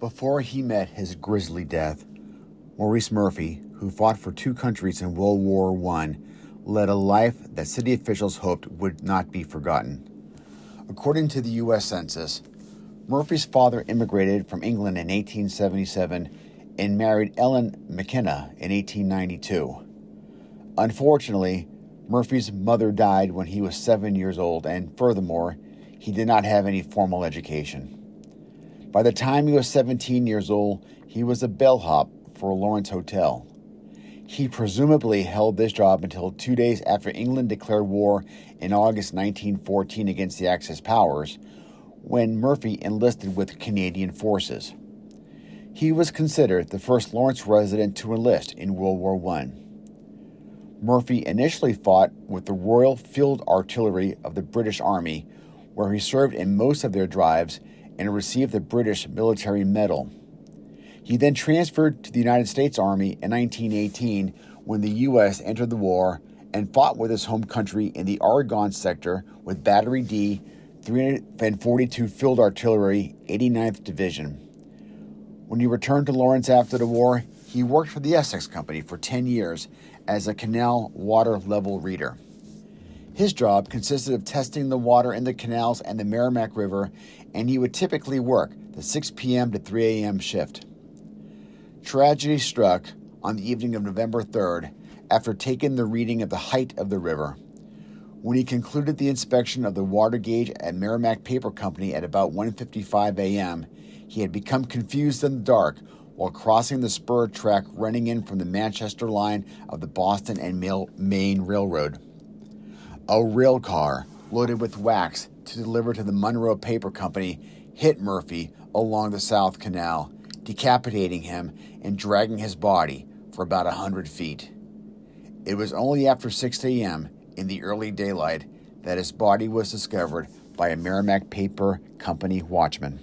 Before he met his grisly death, Maurice Murphy, who fought for two countries in World War I, led a life that city officials hoped would not be forgotten. According to the U.S. Census, Murphy's father immigrated from England in 1877 and married Ellen McKenna in 1892. Unfortunately, Murphy's mother died when he was 7 years old, and furthermore, he did not have any formal education. By the time he was 17 years old, he was a bellhop for a Lawrence hotel. He presumably held this job until 2 days after England declared war in August 1914 against the Axis powers, when Murphy enlisted with Canadian forces. He was considered the first Lawrence resident to enlist in World War I. Murphy initially fought with the Royal Field Artillery of the British Army, where he served in most of their drives and received the British Military Medal. He then transferred to the United States Army in 1918 when the U.S. entered the war and fought with his home country in the Oregon sector with Battery D, 342 Field Artillery, 89th Division. When he returned to Lawrence after the war, he worked for the Essex Company for 10 years as a canal water level reader. His job consisted of testing the water in the canals and the Merrimack River, and he would typically work the 6 p.m. to 3 a.m. shift. Tragedy struck on the evening of November 3rd after taking the reading of the height of the river. When he concluded the inspection of the water gauge at Merrimack Paper Company at about 1:55 a.m., he had become confused in the dark while crossing the spur track running in from the Manchester line of the Boston and Maine Railroad. A rail car loaded with wax to deliver to the Monroe Paper Company hit Murphy along the South Canal, decapitating him and dragging his body for about 100 feet. It was only after 6 a.m. in the early daylight that his body was discovered by a Merrimack Paper Company watchman.